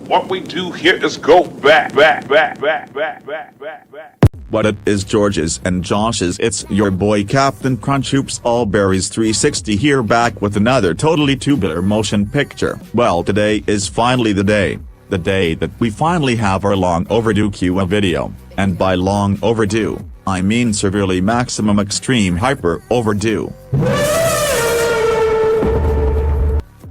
What we do here is go back. What it is, George's and Josh's, it's your boy Captain Crunch Hoops Allberries 360 here, back with another totally tubular motion picture. Well, today is finally the day that we finally have our long overdue Q&A video, and by long overdue, I mean severely maximum extreme hyper overdue.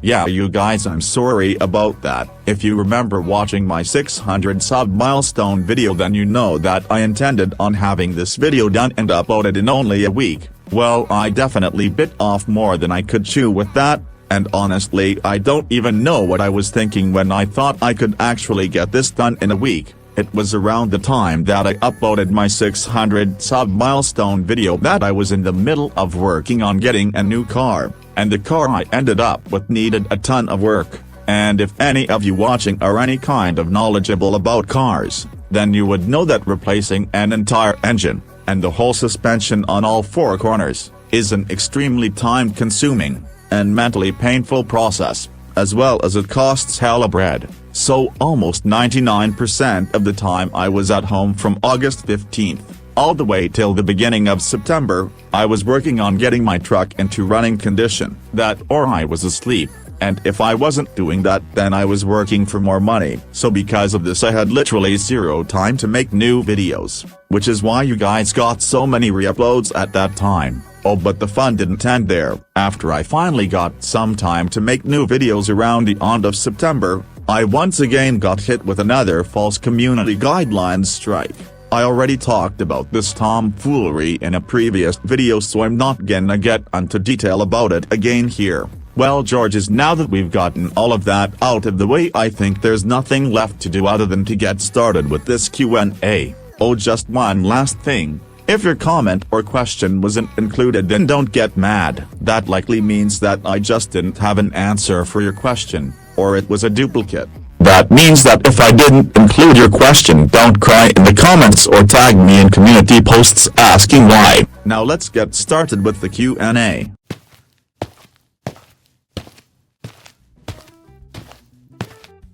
Yeah, you guys, I'm sorry about that. If you remember watching my 600 sub milestone video, then you know that I intended on having this video done and uploaded in only a week. Well, I definitely bit off more than I could chew with that, and honestly I don't even know what I was thinking when I thought I could actually get this done in a week. It was around the time that I uploaded my 600 sub milestone video that I was in the middle of working on getting a new car, and the car I ended up with needed a ton of work. And if any of you watching are any kind of knowledgeable about cars, then you would know that replacing an entire engine, and the whole suspension on all four corners, is an extremely time-consuming, and mentally painful process, as well as it costs hella bread. So almost 99% of the time I was at home from August 15th, all the way till the beginning of September, I was working on getting my truck into running condition, that or I was asleep, and if I wasn't doing that then I was working for more money. So because of this I had literally zero time to make new videos, which is why you guys got so many re-uploads at that time. Oh, but the fun didn't end there. After I finally got some time to make new videos around the end of September, I once again got hit with another false community guidelines strike. I already talked about this tomfoolery in a previous video, so I'm not gonna get into detail about it again here. Well, Georges, now that we've gotten all of that out of the way, I think there's nothing left to do other than to get started with this Q&A. Oh, just one last thing. If your comment or question wasn't included, then don't get mad. That likely means that I just didn't have an answer for your question, or it was a duplicate. That means that if I didn't include your question, don't cry in the comments or tag me in community posts asking why. Now let's get started with the Q&A.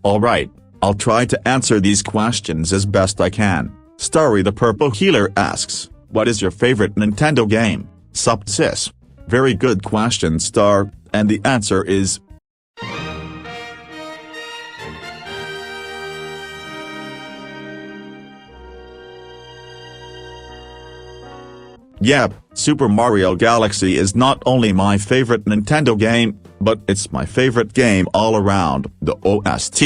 Alright, I'll try to answer these questions as best I can. Starry the Purple Healer asks, what is your favorite Nintendo game? Sup sis? Very good question, Star, and the answer is yep, Super Mario Galaxy is not only my favorite Nintendo game, but it's my favorite game all around. The OST,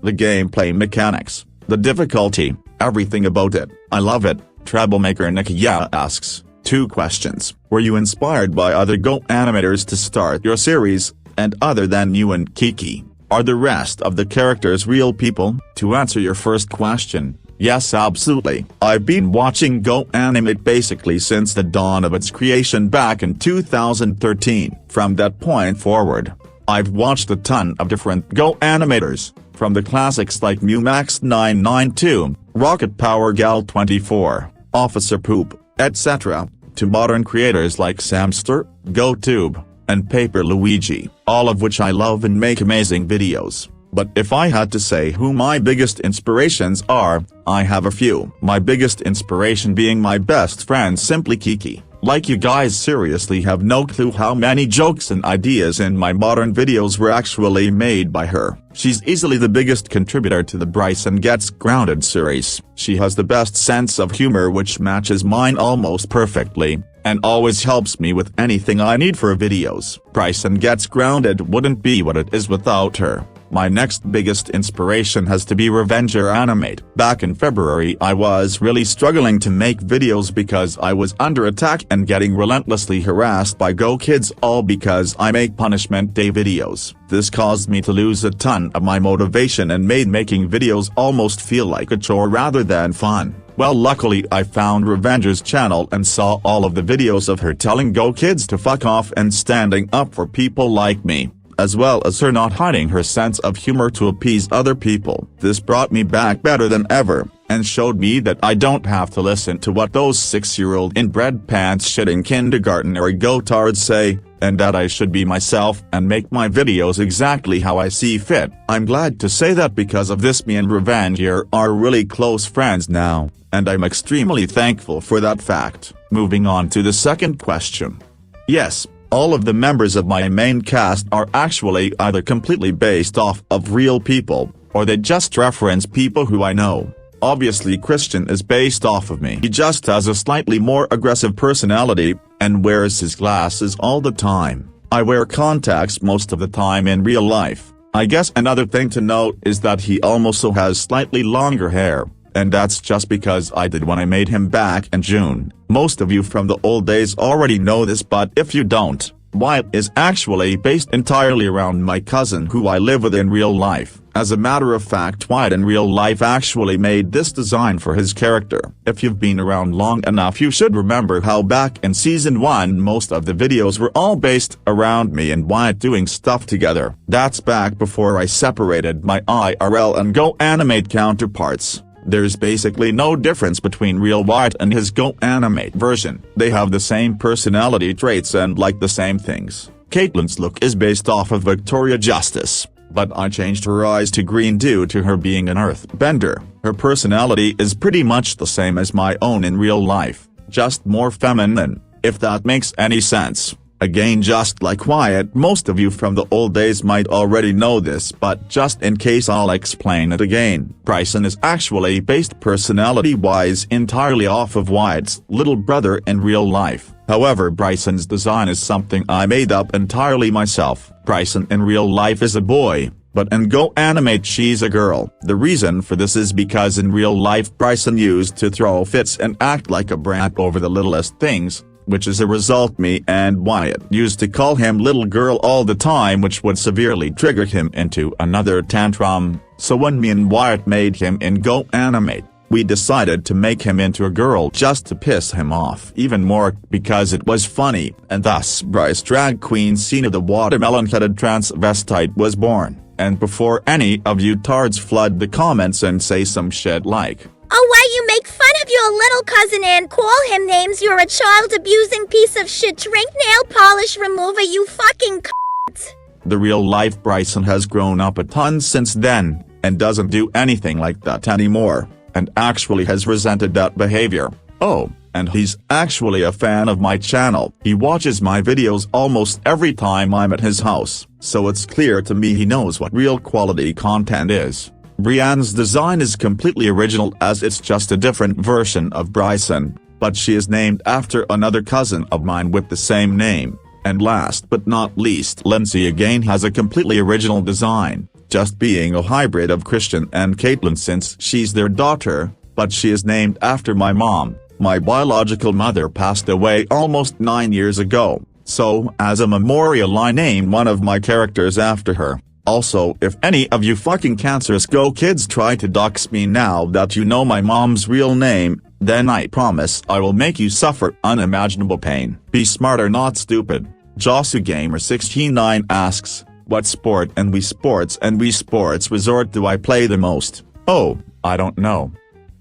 the gameplay mechanics, the difficulty, everything about it, I love it. Troublemaker Nikia asks, 2 questions. Were you inspired by other Go animators to start your series, and other than you and Kiki, are the rest of the characters real people? To answer your first question, yes, absolutely. I've been watching Go animate basically since the dawn of its creation back in 2013. From that point forward, I've watched a ton of different Go animators, from the classics like Mumax992, Rocket Power Gal 24, Officer Poop, etc., to modern creators like Samster, GoTube, and Paper Luigi, all of which I love and make amazing videos. But if I had to say who my biggest inspirations are, I have a few. My biggest inspiration being my best friend Simply Kiki. Like, you guys seriously have no clue how many jokes and ideas in my modern videos were actually made by her. She's easily the biggest contributor to the Bryson Gets Grounded series. She has the best sense of humor which matches mine almost perfectly, and always helps me with anything I need for videos. Bryson Gets Grounded wouldn't be what it is without her. My next biggest inspiration has to be Revenger Animate. Back in February I was really struggling to make videos because I was under attack and getting relentlessly harassed by Go Kids, all because I make Punishment Day videos. This caused me to lose a ton of my motivation and made making videos almost feel like a chore rather than fun. Well, luckily I found Revenger's channel and saw all of the videos of her telling Go Kids to fuck off and standing up for people like me, as well as her not hiding her sense of humor to appease other people. This brought me back better than ever, and showed me that I don't have to listen to what those 6-year-old inbred pants shitting kindergarten or go-tards say, and that I should be myself and make my videos exactly how I see fit. I'm glad to say that because of this me and Revenge here are really close friends now, and I'm extremely thankful for that fact. Moving on to the second question. Yes, all of the members of my main cast are actually either completely based off of real people, or they just reference people who I know. Obviously Christian is based off of me. He just has a slightly more aggressive personality, and wears his glasses all the time. I wear contacts most of the time in real life. I guess another thing to note is that he also has slightly longer hair, and that's just because I did when I made him back in June. Most of you from the old days already know this, but if you don't, Wyatt is actually based entirely around my cousin who I live with in real life. As a matter of fact, Wyatt in real life actually made this design for his character. If you've been around long enough, you should remember how back in season 1 most of the videos were all based around me and Wyatt doing stuff together. That's back before I separated my IRL and Go Animate counterparts. There's basically no difference between real Wyatt and his Go Animate version. They have the same personality traits and like the same things. Caitlin's look is based off of Victoria Justice, but I changed her eyes to green due to her being an earthbender. Her personality is pretty much the same as my own in real life, just more feminine, if that makes any sense. Again, just like Wyatt, most of you from the old days might already know this, but just in case I'll explain it again. Bryson is actually based personality-wise entirely off of Wyatt's little brother in real life. However, Bryson's design is something I made up entirely myself. Bryson in real life is a boy, but in Go Animate she's a girl. The reason for this is because in real life Bryson used to throw fits and act like a brat over the littlest things, which is a result me and Wyatt used to call him little girl all the time, which would severely trigger him into another tantrum. So when me and Wyatt made him in Go Animate, we decided to make him into a girl just to piss him off even more because it was funny, and thus Bryce drag queen Cena the watermelon-headed transvestite was born. And before any of you tards flood the comments and say some shit like, "Oh, why you make fun of your little cousin and call him names? You're a child-abusing piece of shit. Drink nail polish remover, you fucking c***." The real-life Bryson has grown up a ton since then, and doesn't do anything like that anymore, and actually has resented that behavior. Oh, and he's actually a fan of my channel. He watches my videos almost every time I'm at his house, so it's clear to me he knows what real quality content is. Brianne's design is completely original as it's just a different version of Bryson, but she is named after another cousin of mine with the same name. And last but not least, Lindsay again has a completely original design, just being a hybrid of Christian and Caitlin since she's their daughter, but she is named after my mom. My biological mother passed away almost 9 years ago, so as a memorial I named one of my characters after her. Also, if any of you fucking cancerous Go kids try to dox me now that you know my mom's real name, then I promise I will make you suffer unimaginable pain. Be smarter, not stupid. JosuGamer169 asks, what sport and Wii Sports Resort do I play the most? Oh, I don't know.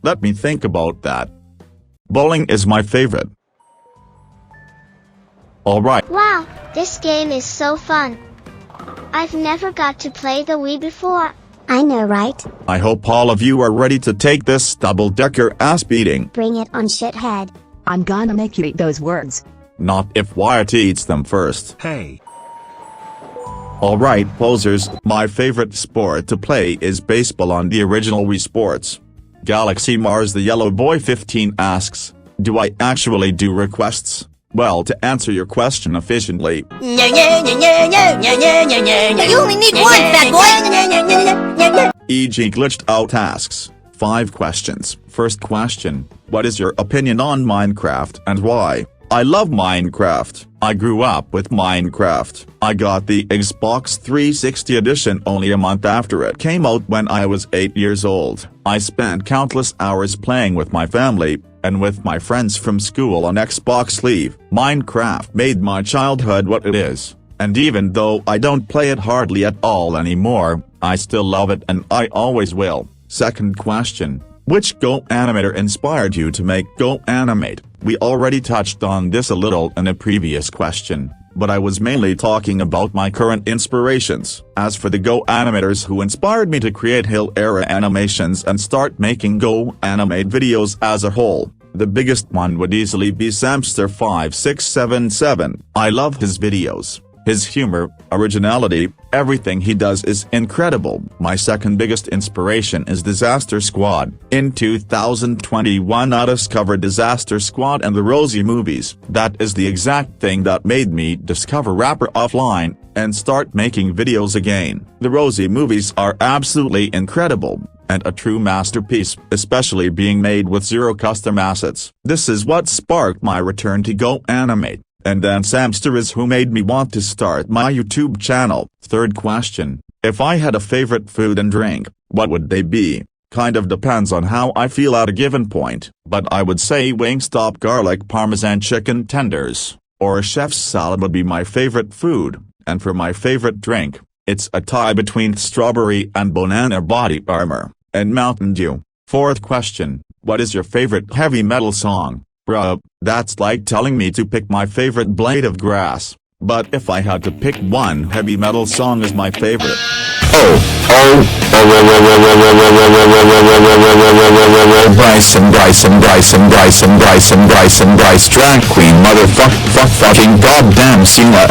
Let me think about that. Bowling is my favorite. Alright. Wow, this game is so fun. I've never got to play the Wii before. I know, right? I hope all of you are ready to take this double-decker ass beating. Bring it on, shithead. I'm gonna make you eat those words. Not if Wyatt eats them first. Hey. Alright, posers, my favorite sport to play is baseball on the original Wii Sports. Galaxy Mars the Yellow Boy 15 asks, do I actually do requests? Well, to answer your question efficiently, You only need one, fat boy. e.g. Glitched Out asks, 5 questions. First question, what is your opinion on Minecraft and why? I love Minecraft. I grew up with Minecraft. I got the Xbox 360 edition only a month after it came out when I was 8 years old. I spent countless hours playing with my family, and with my friends from school on Xbox Live. Minecraft made my childhood what it is, and even though I don't play it hardly at all anymore, I still love it and I always will. Second question, Which Go animator inspired you to make Go Animate? We already touched on this a little in a previous question, but I was mainly talking about my current inspirations. As for the Go animators who inspired me to create Hill-era animations and start making Go Animate videos as a whole, the biggest one would easily be Samster5677. I love his videos. His humor, originality, everything he does is incredible. My second biggest inspiration is Disaster Squad. In 2021 I discovered Disaster Squad and the Rosie movies. That is the exact thing that made me discover Rapper offline and start making videos again. The Rosie movies are absolutely incredible, and a true masterpiece, especially being made with zero custom assets. This is what sparked my return to Go Animate. And then Samster is who made me want to start my YouTube channel. Third question, if I had a favorite food and drink, what would they be? Kind of depends on how I feel at a given point, but I would say Wingstop garlic parmesan chicken tenders, or a chef's salad would be my favorite food, and for my favorite drink, it's a tie between strawberry and banana body armor, and Mountain Dew. Fourth question, what is your favorite heavy metal song? Bruh, that's like telling me to pick my favorite blade of grass. But if I had to pick one heavy metal song as my favorite. Bryce, drag queen, fucking goddamn Cena.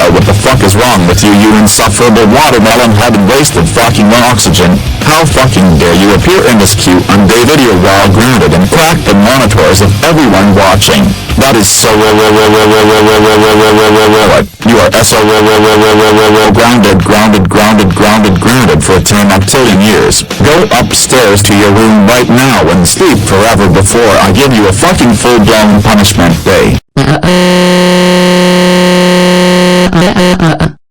What the fuck is wrong with you, you insufferable watermelon-headed wasted fucking oxygen? How fucking dare you appear in this cute unday video while grounded and crack the monitors of everyone watching? That is so you are so grounded for 10 octillion years. Go upstairs to your room right now and sleep forever before I give you a fucking full-blown punishment day.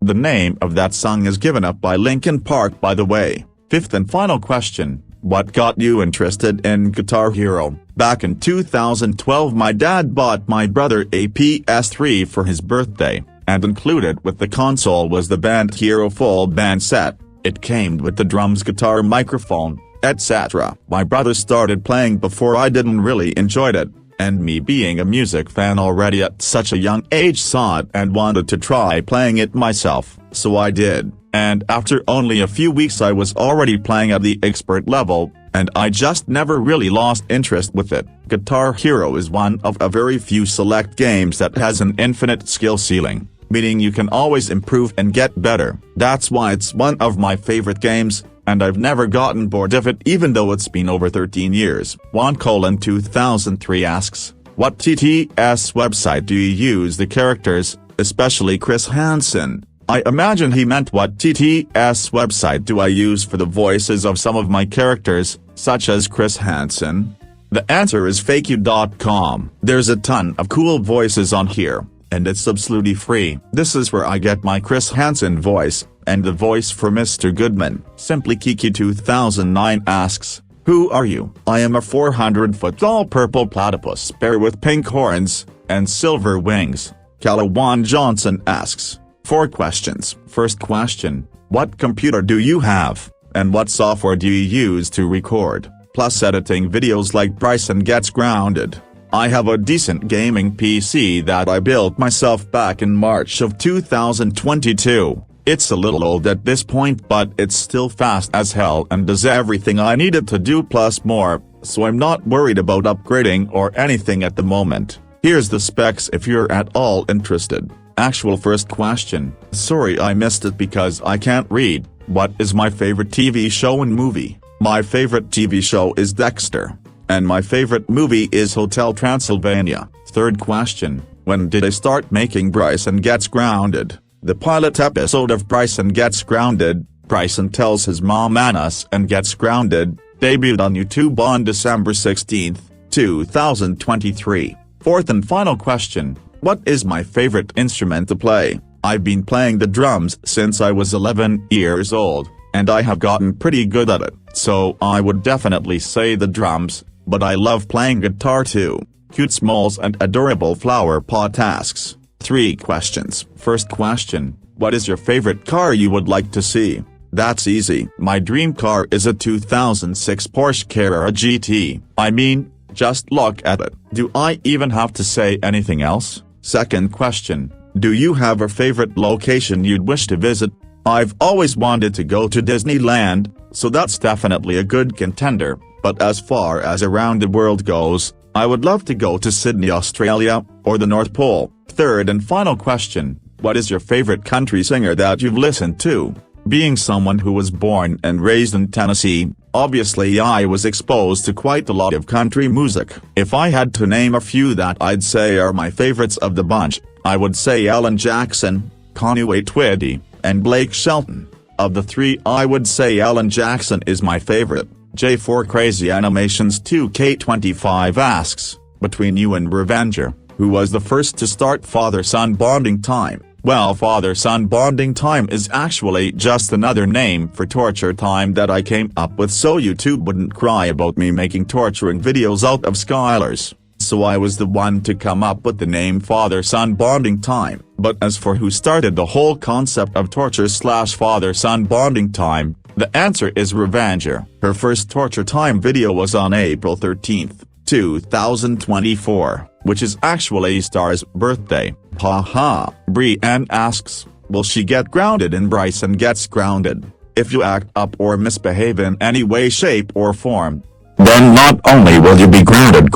The name of that song is Given Up by Linkin Park, by the way. Fifth and final question, what got you interested in Guitar Hero? Back in 2012 my dad bought my brother a PS3 for his birthday, and included with the console was the Band Hero full band set. It came with the drums, guitar, microphone, etc. My brother started playing before I didn't really enjoyed it, and me being a music fan already at such a young age saw it and wanted to try playing it myself, so I did. And after only a few weeks I was already playing at the expert level, and I just never really lost interest with it. Guitar Hero is one of a very few select games that has an infinite skill ceiling, meaning you can always improve and get better. That's why it's one of my favorite games, and I've never gotten bored of it even though it's been over 13 years. 1:2003 asks, what TTS website do you use the characters, especially Chris Hansen? I imagine he meant what TTS website do I use for the voices of some of my characters, such as Chris Hansen? The answer is fakeyou.com. There's a ton of cool voices on here, and it's absolutely free. This is where I get my Chris Hansen voice, and the voice for Mr. Goodman. Simply Kiki 2009 asks, who are you? I am a 400-foot tall purple platypus bear with pink horns and silver wings. Calawan Johnson asks, 4 questions. First question, what computer do you have, and what software do you use to record, plus editing videos like Bryson Gets Grounded? I have a decent gaming PC that I built myself back in March of 2022. It's a little old at this point, but it's still fast as hell and does everything I need it to do plus more, so I'm not worried about upgrading or anything at the moment. Here's the specs if you're at all interested. Actual first question, sorry I missed it because I can't read. What is my favorite TV show and movie? My favorite TV show is Dexter, and my favorite movie is Hotel Transylvania. Third question, when did I start making Bryson Gets Grounded? The pilot episode of Bryson Gets Grounded, Bryson Tells His Mom Anus and Gets Grounded, debuted on YouTube on December 16, 2023. Fourth and final question, what is my favorite instrument to play? I've been playing the drums since I was 11 years old, and I have gotten pretty good at it, so I would definitely say the drums, but I love playing guitar too. Cute Smalls and Adorable Flower Pot asks, 3 questions. First question, what is your favorite car you would like to see? That's easy. My dream car is a 2006 Porsche Carrera GT. I mean, just look at it. Do I even have to say anything else? Second question, do you have a favorite location you'd wish to visit? I've always wanted to go to Disneyland, so that's definitely a good contender, but as far as around the world goes, I would love to go to Sydney, Australia, or the North Pole. Third and final question, what is your favorite country singer that you've listened to? Being someone who was born and raised in Tennessee, obviously I was exposed to quite a lot of country music. If I had to name a few that I'd say are my favorites of the bunch, I would say Alan Jackson, Conway Twitty, and Blake Shelton. Of the three, I would say Alan Jackson is my favorite. J4 Crazy Animations 2K25 asks, between you and Revenger, who was the first to start father-son bonding time? Well, father-son bonding time is actually just another name for torture time that I came up with so YouTube wouldn't cry about me making torturing videos out of Skylers. So I was the one to come up with the name father-son bonding time. But as for who started the whole concept of torture/father-son bonding time, the answer is Revenger. Her first torture time video was on April 13, 2024, which is actually Star's birthday. Haha. Brienne asks, will she get grounded in Bryson Gets Grounded? If you act up or misbehave in any way, shape or form, then not only will you be grounded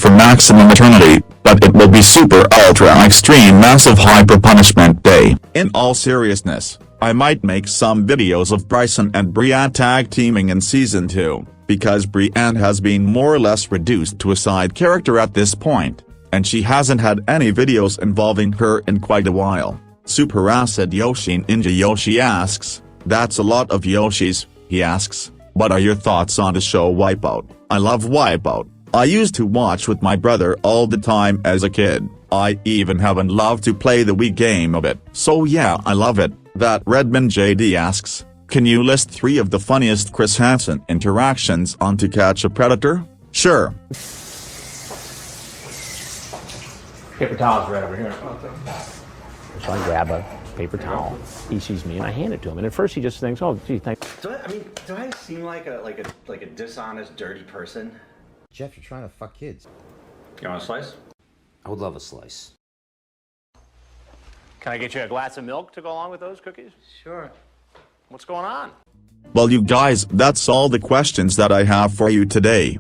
for maximum eternity, but it will be super ultra extreme massive hyper punishment day. In all seriousness, I might make some videos of Bryson and Brienne tag teaming in season 2, because Brienne has been more or less reduced to a side character at this point, and she hasn't had any videos involving her in quite a while. Super Acid Yoshi Ninja Yoshi asks, that's a lot of Yoshis, he asks. What are your thoughts on the show Wipeout? I love Wipeout. I used to watch with my brother all the time as a kid. I even haven't loved to play the Wii game of it. So yeah, I love it. That Redmond JD asks, can you list 3 of the funniest Chris Hansen interactions on To Catch a Predator? Sure. Paper towels right over here. So I grab a paper towel. He sees me and I hand it to him. And at first he just thinks, "Oh, gee, thanks." Do I seem like a dishonest, dirty person? Jeff, you're trying to fuck kids. You want a slice? I would love a slice. Can I get you a glass of milk to go along with those cookies? Sure. What's going on? Well, you guys, that's all the questions that I have for you today.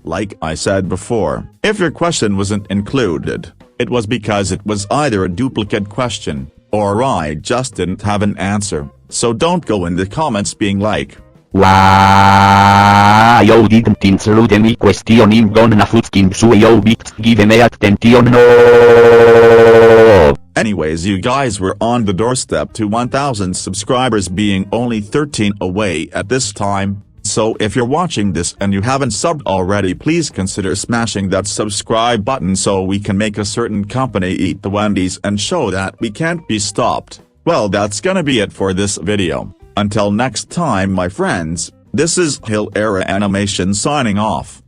Like I said before, if your question wasn't included, it was because it was either a duplicate question, or I just didn't have an answer. So don't go in the comments being like, Why you didn't include any question in gonna fucking so you bitch give me attention no. Anyways, you guys were on the doorstep to 1000 subscribers, being only 13 away at this time. So if you're watching this and you haven't subbed already, please consider smashing that subscribe button so we can make a certain company eat the Wendy's and show that we can't be stopped. Well, that's gonna be it for this video. Until next time, my friends, this is Hill Era Animation signing off.